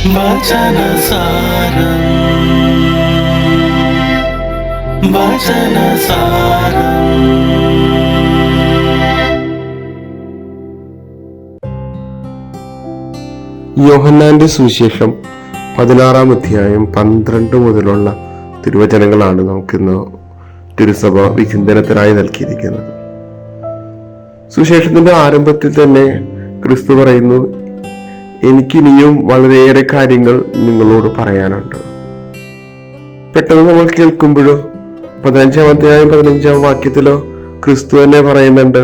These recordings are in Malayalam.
വചനസാരം വചനസാരം. യോഹന്നാന്റെ സുവിശേഷം 16 അധ്യായം 12 മുതലുള്ള തിരുവചനങ്ങളാണ് നമുക്കിന്ന് തിരുസഭ വിചിന്തനത്തിനായി നൽകിയിരിക്കുന്നത്. സുവിശേഷത്തിന്റെ ആരംഭത്തിൽ തന്നെ ക്രിസ്തു പറയുന്നു, എനിക്കിനിയും വളരെയേറെ കാര്യങ്ങൾ നിങ്ങളോട് പറയാനുണ്ട്. പെട്ടെന്ന് നമ്മൾ കേൾക്കുമ്പോഴോ 15 അധ്യായം 15 വാക്യത്തിലോ ക്രിസ്തു തന്നെ പറയുന്നുണ്ട്,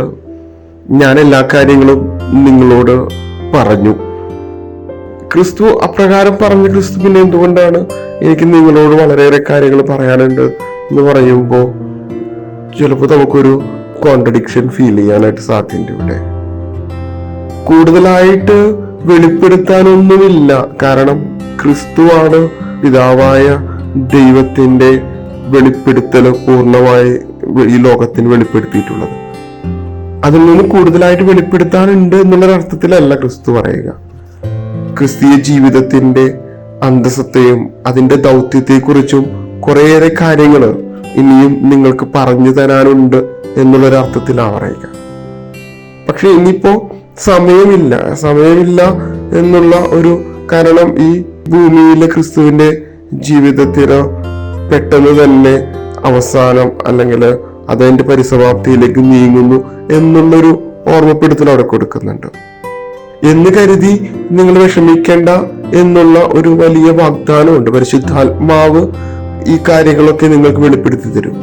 ഞാൻ എല്ലാ കാര്യങ്ങളും നിങ്ങളോട് പറഞ്ഞു. ക്രിസ്തു അപ്രകാരം പറഞ്ഞ ക്രിസ്തു പിന്നെ എന്തുകൊണ്ടാണ് എനിക്ക് നിങ്ങളോട് വളരെയേറെ കാര്യങ്ങൾ പറയാനുണ്ട് എന്ന് പറയുമ്പോൾ ചിലപ്പോൾ നമുക്കൊരു കോൺട്രഡിക്ഷൻ ഫീൽ ചെയ്യാനായിട്ട് സാധ്യതയുണ്ട്. ഇവിടെ കൂടുതലായിട്ട് വെളിപ്പെടുത്താനൊന്നുമില്ല. കാരണം ക്രിസ്തുവാണ് പിതാവായ ദൈവത്തിന്റെ വെളിപ്പെടുത്തൽ പൂർണ്ണമായി ഈ ലോകത്തിന് വെളിപ്പെടുത്തിയിട്ടുള്ളത്. അതിൽ നിന്ന് കൂടുതലായിട്ട് വെളിപ്പെടുത്താനുണ്ട് എന്നുള്ളൊരർത്ഥത്തിലല്ല ക്രിസ്തു പറയുക. ക്രിസ്തീയ ജീവിതത്തിന്റെ അന്തസ്സത്തെയും അതിന്റെ ദൗത്യത്തെക്കുറിച്ചും കുറേയേറെ കാര്യങ്ങൾ ഇനിയും നിങ്ങൾക്ക് പറഞ്ഞു തരാനുണ്ട് എന്നുള്ളൊരർത്ഥത്തിലാണ് പറയുക. പക്ഷെ ഇനിയിപ്പോ സമയമില്ല എന്നുള്ള ഒരു കാരണം ഈ ഭൂമിയിലെ ക്രിസ്തുവിന്റെ ജീവിതത്തിന് പെട്ടെന്ന് തന്നെ അവസാനം അല്ലെങ്കിൽ അതിന്റെ പരിസമാപ്തിയിലേക്ക് നീങ്ങുന്നു എന്നുള്ളൊരു ഓർമ്മപ്പെടുത്തൽ അവിടെ കൊടുക്കുന്നുണ്ട്. എന്ന് കരുതി നിങ്ങൾ വിഷമിക്കേണ്ട എന്നുള്ള ഒരു വലിയ വാഗ്ദാനമുണ്ട്. പരിശുദ്ധാത്മാവ് ഈ കാര്യങ്ങളൊക്കെ നിങ്ങൾക്ക് വെളിപ്പെടുത്തി തരും.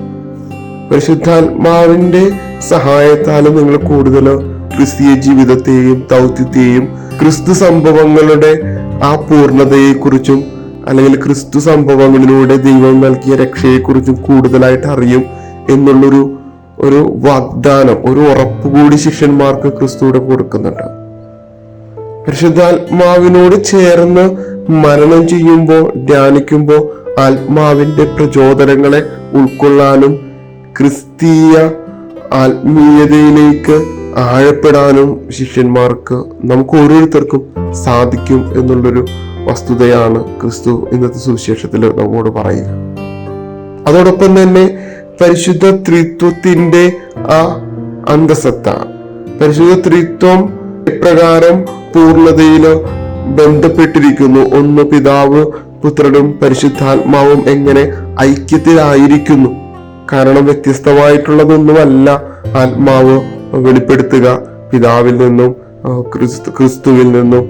പരിശുദ്ധാത്മാവിന്റെ സഹായത്താലും നിങ്ങൾ കൂടുതൽ ക്രിസ്തീയ ജീവിതത്തെയും ദൗത്യത്തെയും ക്രിസ്തു സംഭവങ്ങളുടെ ആ പൂർണ്ണതയെക്കുറിച്ചും അല്ലെങ്കിൽ ക്രിസ്തു സംഭവങ്ങളിലൂടെ ദൈവം നൽകിയ രക്ഷയെക്കുറിച്ചും കൂടുതലായിട്ട് അറിയും എന്നുള്ളൊരു വാഗ്ദാനം, ഒരു ഉറപ്പുകൂടി ശിഷ്യന്മാർക്ക് ക്രിസ്തുവിടെ കൊടുക്കുന്നുണ്ട്. പരിശുദ്ധാത്മാവിനോട് ചേർന്ന് മനനം ചെയ്യുമ്പോൾ, ധ്യാനിക്കുമ്പോൾ ആത്മാവിന്റെ പ്രചോദനങ്ങളെ ഉൾക്കൊള്ളാനും ക്രിസ്തീയ ആത്മീയതയിലേക്ക് ആഴപ്പെടാനും ശിഷ്യന്മാർക്ക് നമുക്ക് ഓരോരുത്തർക്കും സാധിക്കും എന്നുള്ളൊരു വസ്തുതയാണ് ക്രിസ്തു ഇന്നത്തെ സുവിശേഷത്തിൽ നമ്മോട് പറയുക. അതോടൊപ്പം തന്നെ പരിശുദ്ധ ത്രിത്വത്തിന്റെ ആ അന്തസത്ത, പരിശുദ്ധ ത്രിത്വം എപ്രകാരം പൂർണ്ണതയിൽ ബന്ധപ്പെട്ടിരിക്കുന്നു, ഒന്ന് പിതാവ് പുത്രനും പരിശുദ്ധാത്മാവും എങ്ങനെ ഐക്യത്തിലായിരിക്കുന്നു. കാരണം വ്യത്യസ്തമായിട്ടുള്ളതൊന്നുമല്ല ആത്മാവ് വെളിപ്പെടുത്തുക, പിതാവിൽ നിന്നും ക്രിസ്തുവിൽ നിന്നും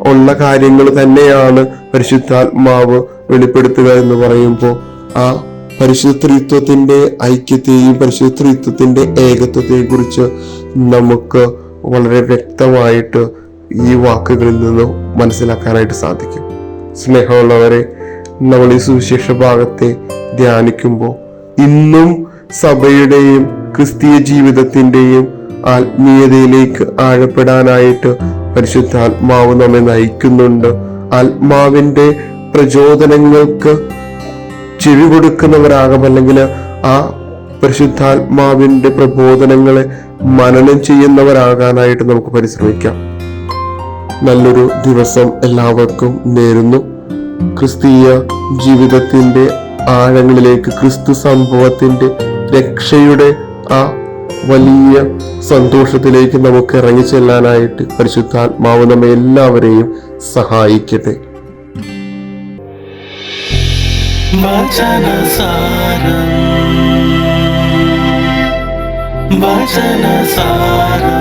ഉള്ള കാര്യങ്ങൾ തന്നെയാണ് പരിശുദ്ധാത്മാവ് വെളിപ്പെടുത്തുക എന്ന് പറയുമ്പോൾ ആ പരിശുദ്ധ ത്രിത്വത്തിന്റെ ഐക്യത്തെയും പരിശുദ്ധ ത്രിത്വത്തിന്റെ ഏകത്വത്തെയും കുറിച്ച് നമുക്ക് വളരെ വ്യക്തമായിട്ട് ഈ വാക്കുകളിൽ നിന്ന് മനസ്സിലാക്കാനായിട്ട് സാധിക്കും. സ്നേഹമുള്ളവരെ, നമ്മൾ ഈ സുവിശേഷ ഭാഗത്തെ ധ്യാനിക്കുമ്പോൾ ഇന്നും സഭയുടെയും ക്രിസ്തീയ ജീവിതത്തിന്റെയും ആത്മീയതയിലേക്ക് ആഴപ്പെടാനായിട്ട് പരിശുദ്ധാത്മാവ് നമ്മെ നയിക്കുന്നുണ്ട്. ആത്മാവിന്റെ പ്രചോദനങ്ങൾക്ക് ചെവി കൊടുക്കുന്നവരാകാം, അല്ലെങ്കിൽ ആ പരിശുദ്ധാത്മാവിന്റെ പ്രബോധനങ്ങളെ മനനം ചെയ്യുന്നവരാകാനായിട്ട് നമുക്ക് പരിശ്രമിക്കാം. നല്ലൊരു ദിവസം എല്ലാവർക്കും നേരുന്നു. ക്രിസ്തീയ ജീവിതത്തിന്റെ ആഴങ്ങളിലേക്ക്, ക്രിസ്തു സംഭവത്തിന്റെ രക്ഷയുടെ ആ വലിയ സന്തോഷത്തിലേക്ക് നമുക്ക് ഇറങ്ങിച്ചെല്ലാനായിട്ട് പരിശുദ്ധാത്മാവ് നമ്മെ എല്ലാവരെയും സഹായിക്കട്ടെ. വചനസാരം വചനസാരം.